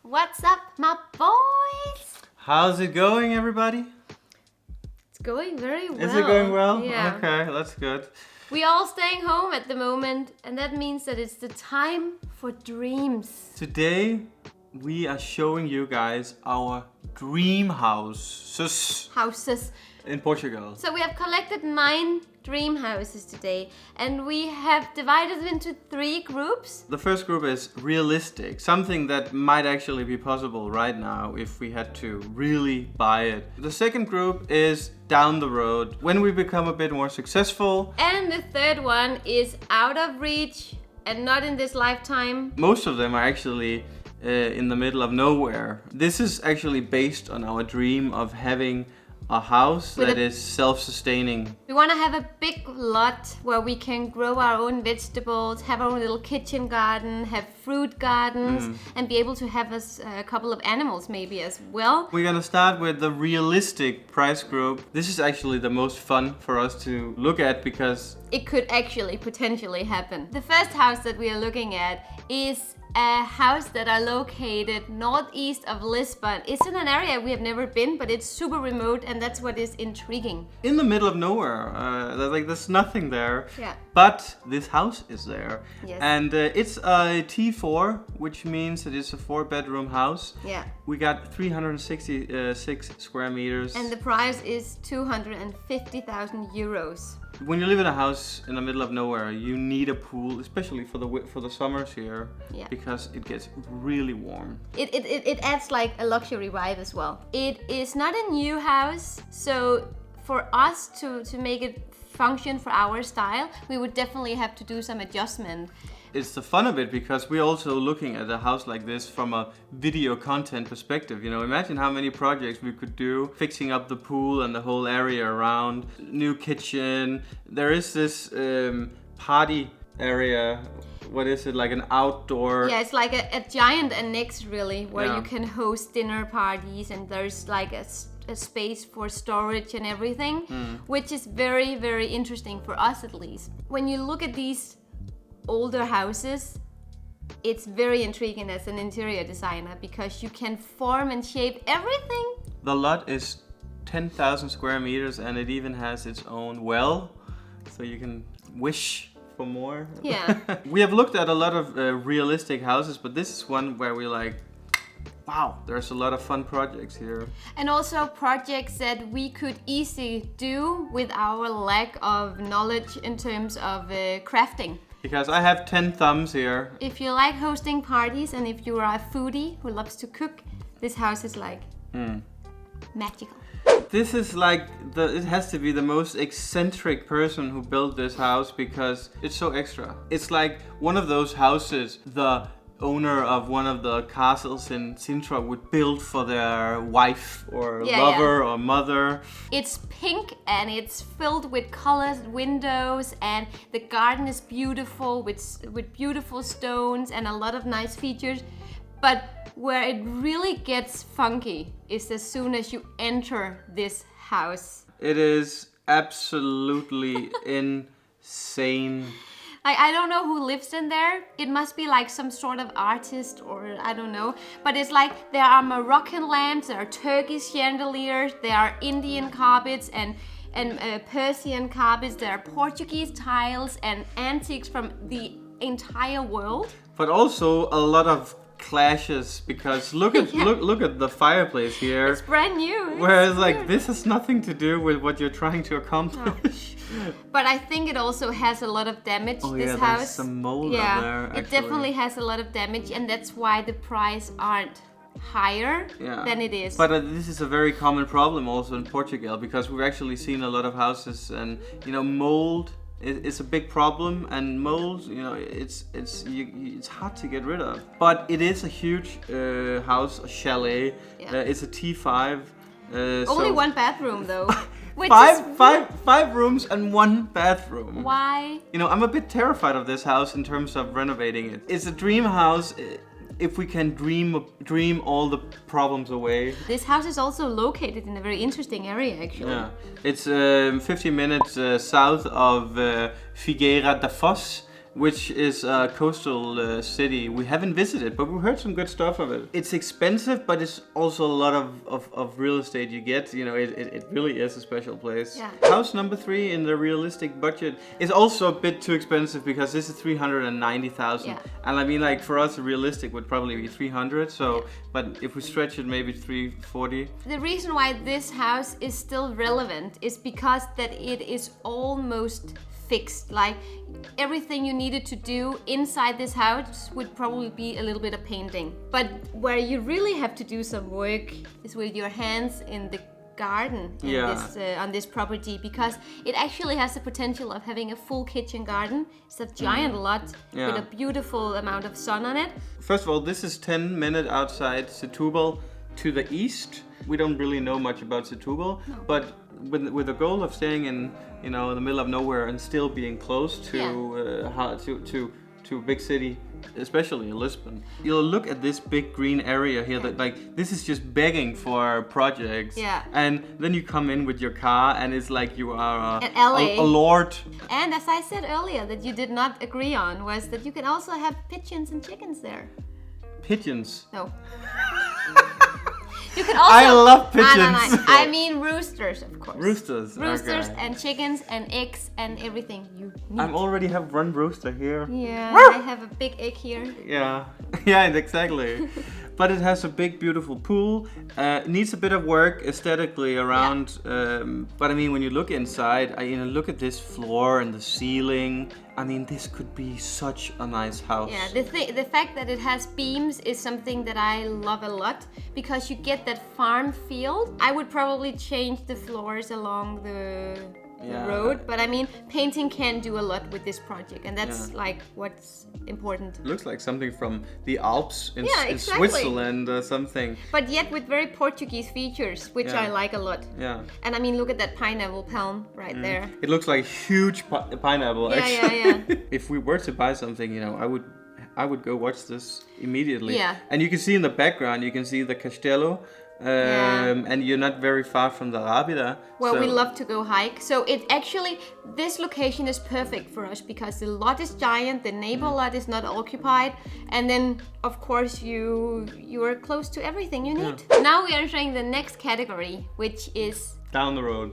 What's up, my boys? How's it going, everybody? It's going very well. Is it going well? Yeah. Okay, that's good. We all staying home at the moment, and that means that it's the time for dreams. Today, we are showing you guys our dream houses Houses. in Portugal. So we have collected 9 dream houses today, and we have divided them into 3 groups. The first group is realistic, something that might actually be possible right now if we had to really buy it. The second group is down the road, when we become a bit more successful. And the third one is out of reach and not in this lifetime. Most of them are actually in the middle of nowhere. This is actually based on our dream of having a house that is self-sustaining. We want to have a big lot where we can grow our own vegetables, have our own little kitchen garden, have fruit gardens, and be able to have a couple of animals maybe as well. We're gonna start with the realistic price group. This is actually the most fun for us to look at because it could actually potentially happen. The first house that we are looking at is a house that are located northeast of Lisbon. It's in an area we have never been, but it's super remote, and that's what is intriguing. in the middle of nowhere. There's nothing there. Yeah. But this house is there. Yes. And it's a T4, which means that it's a 4-bedroom house. Yeah. We got 366 square meters. And the price is 250,000 euros. When you live in a house in the middle of nowhere, you need a pool, especially for the summers here, Yeah. because it gets really warm. It adds like a luxury vibe as well. It is not a new house, so for us to make it function for our style, we would definitely have to do some adjustment. It's the fun of it because we're also looking at a house like this from a video content perspective. You know, imagine how many projects we could do, fixing up the pool and the whole area around, new kitchen. There is this party area. What is it, like an outdoor? Yeah, it's like a giant annex really, where Yeah. you can host dinner parties, and there's like a space for storage and everything, which is very, very interesting for us at least. When you look at these older houses, it's very intriguing as an interior designer because you can form and shape everything. The lot is 10,000 square meters and it even has its own well, so you can wish for more. Yeah. We have looked at a lot of realistic houses, but this is one where we're like, wow, there's a lot of fun projects here. And also projects that we could easily do with our lack of knowledge in terms of crafting. Because I have 10 thumbs here. If you like hosting parties and if you are a foodie who loves to cook, this house is like magical. This is like, it has to be the most eccentric person who built this house because it's so extra. It's like one of those houses the owner of one of the castles in Sintra would build for their wife or lover or mother. It's pink and it's filled with colored windows, and the garden is beautiful with beautiful stones and a lot of nice features. But where it really gets funky is as soon as you enter this house. It is absolutely insane. I don't know who lives in there. It must be like some sort of artist, or I don't know. But it's like there are Moroccan lamps, there are Turkish chandeliers, there are Indian carpets and Persian carpets, there are Portuguese tiles and antiques from the entire world. But also a lot of clashes because look at look at the fireplace here. It's brand new. Whereas like this has nothing to do with what you're trying to accomplish. But I think it also has a lot of damage, this house. There's some mold up there, actually. It definitely has a lot of damage, and that's why the price aren't higher than it is. But this is a very common problem also in Portugal because we've actually seen a lot of houses and, you know, mold is a big problem, and mold, you know, it's hard to get rid of. But it is a huge house, a chalet. It's a T5. Only one bathroom though. Five rooms and 1 bathroom. Why? You know, I'm a bit terrified of this house in terms of renovating it. It's a dream house if we can dream all the problems away. This house is also located in a very interesting area, actually. Yeah, it's 50 minutes south of Figueira da Foz, which is a coastal city we haven't visited, but we've heard some good stuff of it. It's expensive, but it's also a lot of real estate you get. You know, it really is a special place. Yeah. House number 3 in the realistic budget is also a bit too expensive because this is 390,000. Yeah. And I mean, like, for us, realistic would probably be 300. So, Yeah. but if we stretch it, maybe 340. The reason why this house is still relevant is because that it is almost fixed. Like everything you needed to do inside this house would probably be a little bit of painting. But where you really have to do some work is with your hands in the garden in this, on this property, because it actually has the potential of having a full kitchen garden. It's a giant lot with a beautiful amount of sun on it. First of all, this is 10 minutes outside Setúbal to the east. We don't really know much about Setúbal, but with the goal of staying in, you know, in the middle of nowhere and still being close to a big city, especially Lisbon. You'll look at this big green area here that, like, this is just begging for projects. Yeah. And then you come in with your car and it's like you are At LA. a lord. And as I said earlier, that you did not agree on was that you can also have pigeons and chickens there. Pigeons. No. You can also. I love pigeons. No. I mean roosters, of course. Roosters. Roosters Okay. and chickens and eggs and everything you need. I already have one rooster here. Yeah, I have a big egg here. Yeah, yeah, exactly. But it has a big, beautiful pool. Needs a bit of work aesthetically around. But I mean, when you look inside, look at this floor and the ceiling. I mean, this could be such a nice house. Yeah, the fact that it has beams is something that I love a lot because you get that farm feel. I would probably change the floors along the road, but I mean, painting can do a lot with this project, and that's like what's important. It looks like something from the Alps in Exactly. Switzerland or something. But yet with very Portuguese features, which I like a lot. Yeah. And I mean, look at that pineapple palm right there. It looks like a huge pineapple, Yeah, actually. yeah. If we were to buy something, you know, I would go watch this immediately. Yeah. And you can see in the background, you can see the Castelo. And you're not very far from the Rábida. Well, so we love to go hike. So it actually, this location is perfect for us because the lot is giant, the neighbor lot is not occupied, and then of course you are close to everything you need. Now we are entering the next category, which is down the road.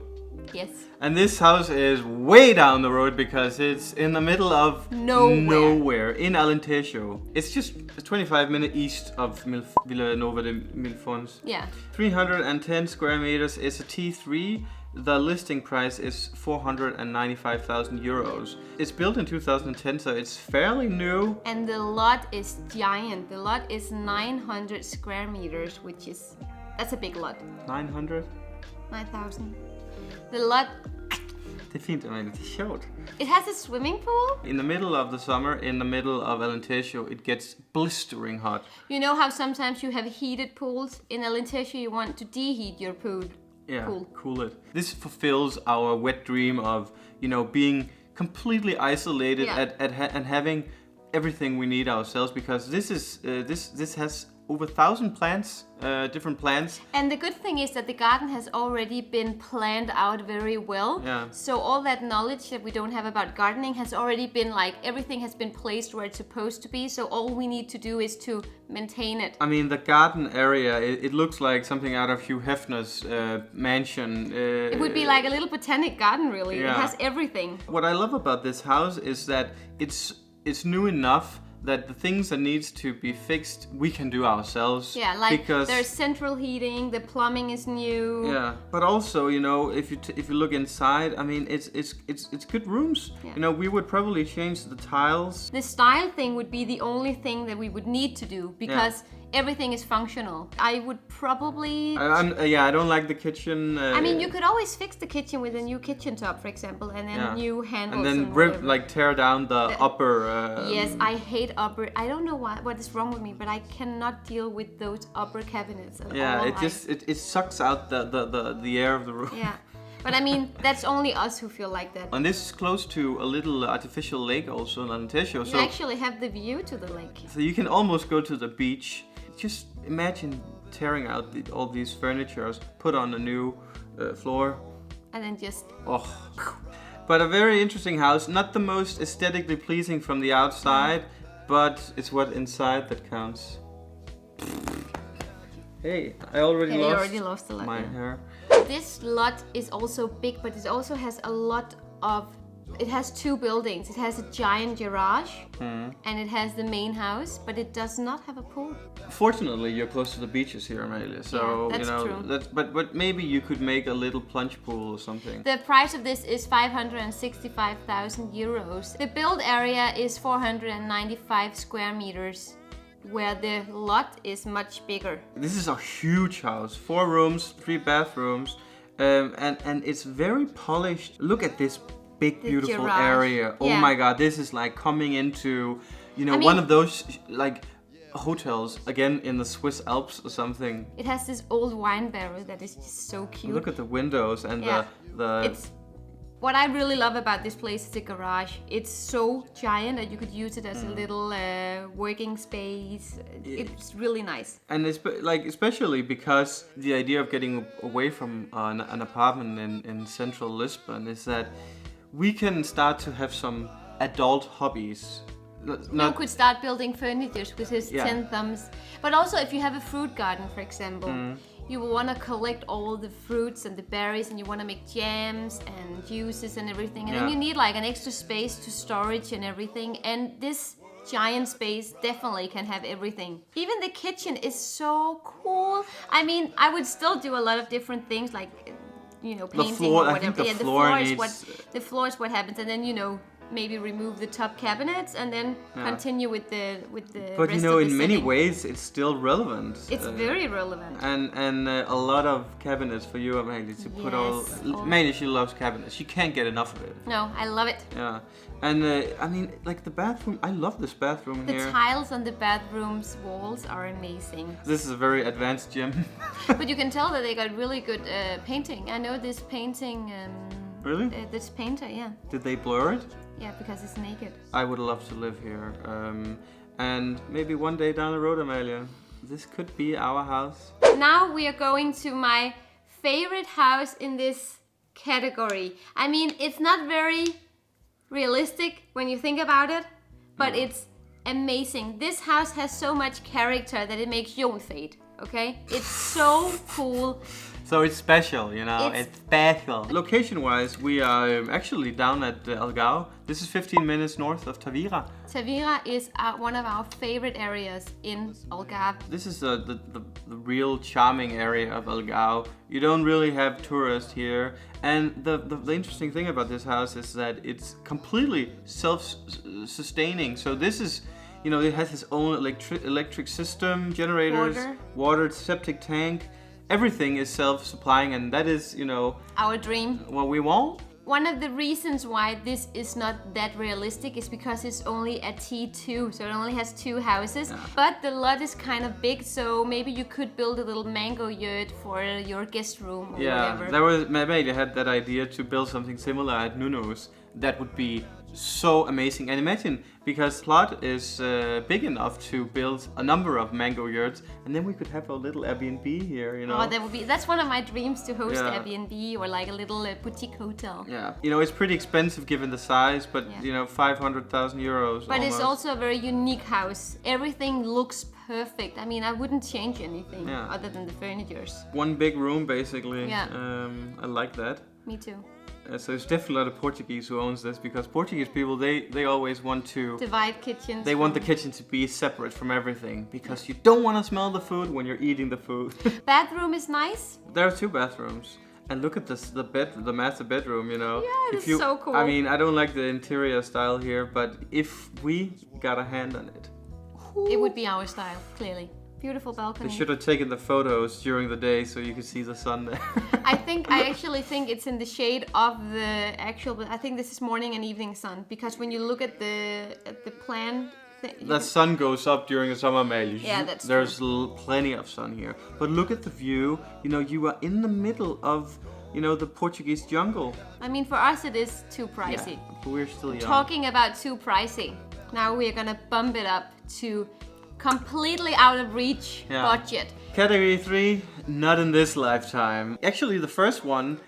Yes. And this house is way down the road because it's in the middle of nowhere in Alentejo. It's just 25 minutes east of Villanova de Milfons. Yeah. 310 square meters. It's a T3. The listing price is 495,000 euros. It's built in 2010, so it's fairly new. And the lot is giant. The lot is 900 square meters, that's a big lot. 900? 9,000. The lot. Det är fint, I mean, it's short. It has a swimming pool. In the middle of the summer, in the middle of Alentejo, it gets blistering hot. You know how sometimes you have heated pools? In Alentejo, you want to deheat your pool. Yeah, cool it. This fulfills our wet dream of, you know, being completely isolated and having everything we need ourselves, because this is this has over 1,000 plants, different plants. And the good thing is that the garden has already been planned out very well. Yeah. So all that knowledge that we don't have about gardening has already been everything has been placed where it's supposed to be. So all we need to do is to maintain it. I mean, the garden area, it looks like something out of Hugh Hefner's mansion. It would be like a little botanic garden, really. Yeah. It has everything. What I love about this house is that it's new enough that the things that needs to be fixed we can do ourselves. Yeah, like because there's central heating, the plumbing is new. Yeah, but also, you know, if you look inside, I mean, it's good rooms. Yeah. You know, we would probably change the tiles. The style thing would be the only thing that we would need to do because everything is functional. I would probably. I don't like the kitchen. I mean, you could always fix the kitchen with a new kitchen top, for example, and then new handles. And then tear down the upper. Yes, I hate upper. I don't know what is wrong with me, but I cannot deal with those upper cabinets at all. It sucks out the air of the room. Yeah. But I mean, that's only us who feel like that. And this is close to a little artificial lake also in Alentejo. You actually have the view to the lake. So you can almost go to the beach. Just imagine tearing out all these furnitures, put on a new floor. And then just... Oh. But a very interesting house. Not the most aesthetically pleasing from the outside, but it's what inside that counts. Hey, I already lost a lot, my hair. This lot is also big, but it also has a lot of... It has two buildings. It has a giant garage, and it has the main house, but it does not have a pool. Fortunately, you're close to the beaches here, Amalie. So yeah, that's true. But maybe you could make a little plunge pool or something. The price of this is 565,000 euros. The build area is 495 square meters, where the lot is much bigger. This is a huge house. 4 rooms, 3 bathrooms, and it's very polished. Look at this big, beautiful garage. Area. Oh my God, this is like coming into, one of those like hotels again in the Swiss Alps or something. It has this old wine barrel that is just so cute. Look at the windows and the. What I really love about this place is the garage. It's so giant that you could use it as a little working space. It's really nice. And it's especially because the idea of getting away from an apartment in central Lisbon is that we can start to have some adult hobbies. You could start building furniture with his 10 thumbs. But also if you have a fruit garden, for example, you will want to collect all the fruits and the berries, and you want to make jams and juices and everything. And then you need like an extra space to storage and everything. And this giant space definitely can have everything. Even the kitchen is so cool. I mean, I would still do a lot of different things like, painting the floor, or whatever. I think the floor is what happens, and then maybe remove the top cabinets and then continue with the But rest of the in many setting. ways it's still relevant. It's very relevant. And a lot of cabinets for you, Amalie, to put all. Mainly she loves cabinets. She can't get enough of it. No, I love it. Yeah, and I mean, like the bathroom. I love this bathroom here. The tiles on the bathroom's walls are amazing. This is a very advanced gym. But you can tell that they got really good painting. I know this painting. Really? This painter, yeah. Did they blur it? Yeah, because it's naked. I would love to live here. And maybe one day down the road, Amalia, this could be our house. Now we are going to my favorite house in this category. I mean, it's not very realistic when you think about it, but it's amazing. This house has so much character that it makes Jon fade, okay? It's so cool. So it's special, it's special. Location-wise, we are actually down at Algarve. This is 15 minutes north of Tavira. Tavira is one of our favorite areas in Algarve. This is the real charming area of Algarve. You don't really have tourists here. And the interesting thing about this house is that it's completely self-sustaining. So this is, it has its own electric system, generators, water, septic tank. Everything is self-supplying, and that is, our dream. What we want. One of the reasons why this is not that realistic is because it's only a T2, so it only has 2 houses. Yeah. But the lot is kind of big, so maybe you could build a little mango yurt for your guest room or whatever. Maybe I had that idea to build something similar at Nuno's. That would be so amazing. And imagine, because plot is big enough to build a number of mango yurts, and then we could have a little Airbnb here, Oh, that's one of my dreams, to host Airbnb or like a little boutique hotel. Yeah, it's pretty expensive given the size, but 500,000 euros. But almost. It's also a very unique house. Everything looks perfect. I mean, I wouldn't change anything other than the furnitures. One big room, basically. Yeah. I like that. Me too. So it's definitely a lot of Portuguese who owns this, because Portuguese people, they always want to divide kitchens. They want the kitchen to be separate from everything, because you don't want to smell the food when you're eating the food. Bathroom is nice. There are 2 bathrooms, and look at this, the master bedroom. Yeah, it's so cool. I mean, I don't like the interior style here, but if we got a hand on it, it would be our style, clearly. Beautiful balcony. They should have taken the photos during the day so you could see the sun there. I actually think it's in the shade of the actual. I think this is morning and evening sun, because when you look at the plan, the sun goes up during the summer, Amalie. Yeah, that's true. There's plenty of sun here, but look at the view. You are in the middle of the Portuguese jungle. I mean, for us it is too pricey. Yeah, but we're still young. Talking about too pricey, now we're gonna bump it up to completely out of reach budget. Category 3, not in this lifetime. Actually, the first one,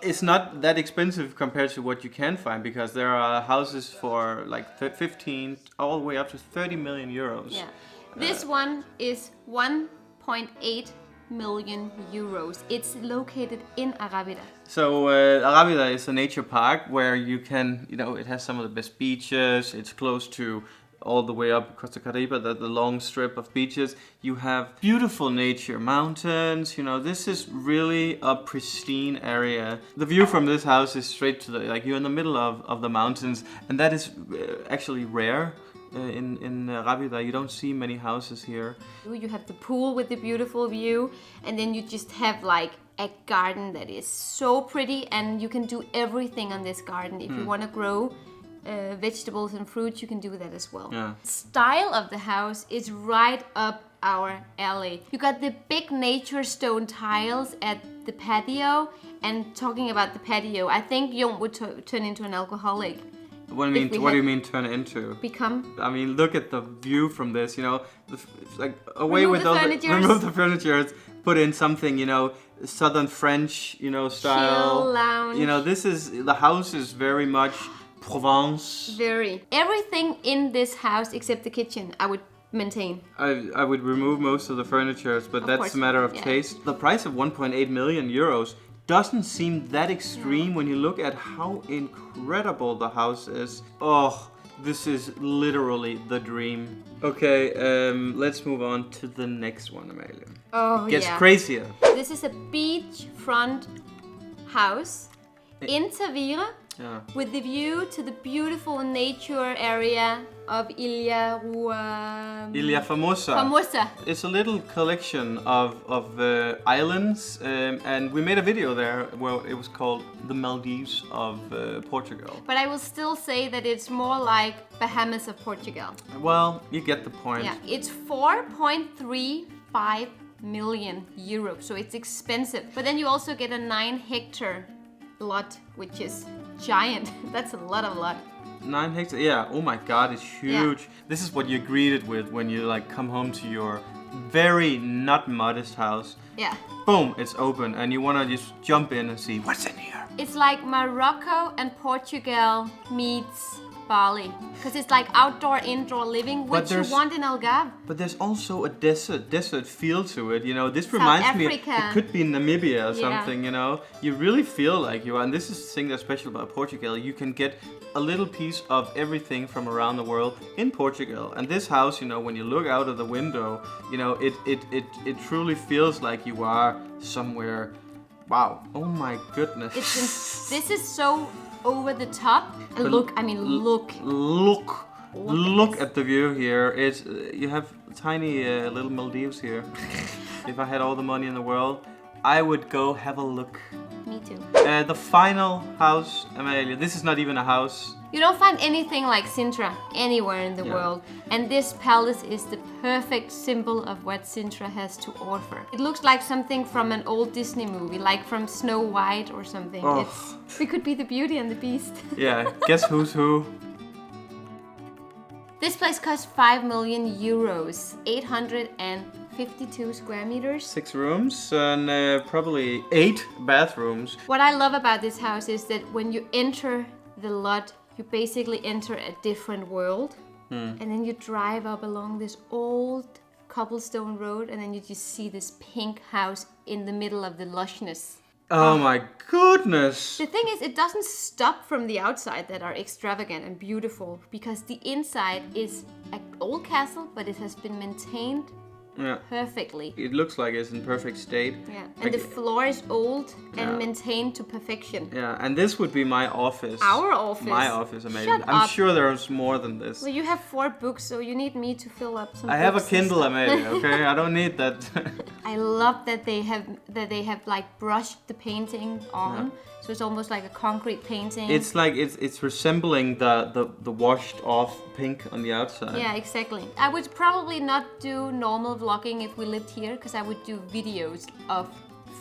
it's not that expensive compared to what you can find, because there are houses for like 15 all the way up to 30 million euros. Yeah. This one is 1.8 million euros. It's located in Arabida. So Arabida is a nature park where you can, it has some of the best beaches. It's close to all the way up Costa Caribe, the long strip of beaches. You have beautiful nature, mountains. This is really a pristine area. The view from this house is straight to you're in the middle of the mountains, and that is actually rare. In Arabida, you don't see many houses here. You have the pool with the beautiful view, and then you just have like a garden that is so pretty, and you can do everything on this garden. If you want to grow vegetables and fruits, you can do that as well. Yeah. Style of the house is right up our alley. You got the big nature stone tiles at the patio, and talking about the patio, I think Jon would turn into an alcoholic. What do you mean turn into? Become? I mean, look at the view from this. It's like away Remove with the all furniture. remove the furniture, put in something, Southern French, style. Chill lounge. The house is very much Provence. Very. Everything in this house except the kitchen, I would maintain. I would remove most of the furniture, but that's course. a matter of Yeah. taste. The price of 1.8 million euros doesn't seem that extreme when you look at how incredible the house is. Oh, this is literally the dream. Okay, let's move on to the next one, Amalie. Oh, Gets yeah. crazier. This is a beachfront house in Tavira. Yeah. With the view to the beautiful nature area of Ilha Famosa. Famosa. It's a little collection of islands, and we made a video there where it was called the Maldives of Portugal. But I will still say that it's more like Bahamas of Portugal. Well, you get the point. Yeah, it's 4.35 million euros, so it's expensive. But then you also get a 9-hectare lot, which is giant. That's a lot of lot. 9 hectares, yeah. Oh my God, it's huge. Yeah. This is what you're greeted with when you come home to your very not modest house. Yeah. Boom, it's open, and you want to just jump in and see what's in here. It's like Morocco and Portugal meets Bali, because it's like outdoor, indoor living, which you want in Algarve. But there's also a desert feel to it. This reminds me. Africa. It could be Namibia or something. You really feel like you are. And this is the thing that's special about Portugal. You can get a little piece of everything from around the world in Portugal. And this house, when you look out of the window, it truly feels like you are somewhere. Wow! Oh my goodness! This is so over the top. And look at the view here. It's you have tiny little Maldives here. If I had all the money in the world, I would go have a look. Me too. The final house, Amalia. This is not even a house. You don't find anything like Sintra anywhere in the world. And this palace is the perfect symbol of what Sintra has to offer. It looks like something from an old Disney movie, like from Snow White or something. Oh. We could be the Beauty and the Beast. Yeah, guess who's who? This place costs 5 million euros, 852 square meters. 6 rooms and probably 8 bathrooms. What I love about this house is that when you enter the lot, you basically enter a different world. And then you drive up along this old cobblestone road, and then you just see this pink house in the middle of the lushness. Oh my goodness! The thing is, it doesn't stop from the outside that are extravagant and beautiful, because the inside is an old castle, but it has been maintained perfectly. It looks like it's in perfect state. Yeah, and the floor is old and maintained to perfection. Yeah, and this would be my office. Our office. My office, amazing. Shut I'm up. sure there's more than this. Well, you have 4 books, so you need me to fill up some. I have a books and Kindle, stuff. Amelia. Okay, I don't need that. I love that they have like brushed the painting on, so it's almost like a concrete painting. It's like it's resembling the washed off pink on the outside. Yeah, exactly. I would probably not do normal vlogging if we lived here, because I would do videos of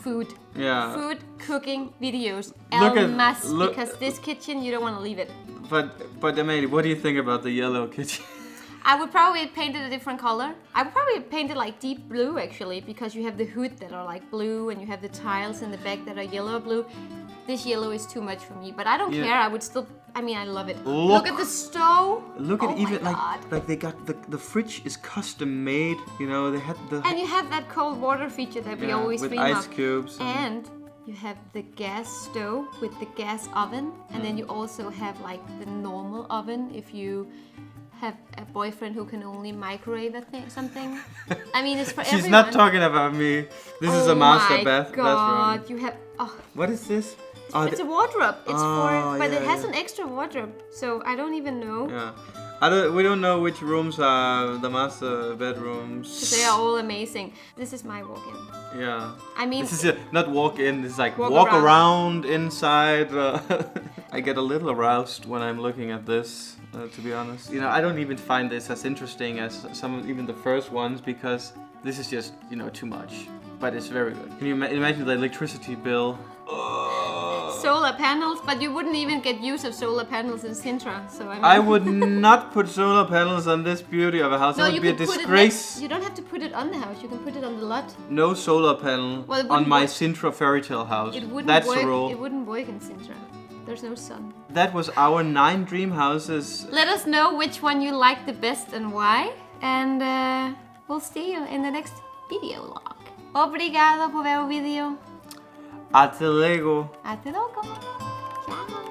food. Yeah. Food cooking videos. Because this kitchen, you don't want to leave it. But Amelia, what do you think about the yellow kitchen? I would probably paint it a different color. I would probably paint it like deep blue actually, because you have the hood that are like blue and you have the tiles in the back that are yellow or blue. This yellow is too much for me, but I don't care. I would still, I mean, I love it. Look at the stove. Look at even like they got the fridge is custom made. You know, they had the and you have that cold water feature that we always with dream ice of. cubes. And you have the gas stove with the gas oven, and then you also have like the normal oven if you have a boyfriend who can only microwave something. I mean, it's for everyone. She's not talking about me. This is a master bathroom. God, you have. What is this? It's a wardrobe. It's but it has an extra wardrobe, so I don't even know. Yeah. We don't know which rooms are the master bedrooms. They are all amazing. This is my walk-in. Yeah. I mean, this is not walk-in. This is like walk around inside. I get a little aroused when I'm looking at this. To be honest, you know, I don't even find this as interesting as even the first ones, because this is just, you know, too much. But it's very good. Can you imagine the electricity bill? Solar panels, but you wouldn't even get use of solar panels in Sintra. So I mean, I would not put solar panels on this beauty of a house. No, it would be a disgrace. You don't have to put it on the house. You can put it on the lot. No solar panel on my Sintra fairy tale house. That's the rule. It wouldn't work in Sintra. There's no sun. That was our 9 dream houses. Let us know which one you like the best and why. And we'll see you in the next video log. Obrigado por ver o vídeo. Até logo. Até logo. Tchau.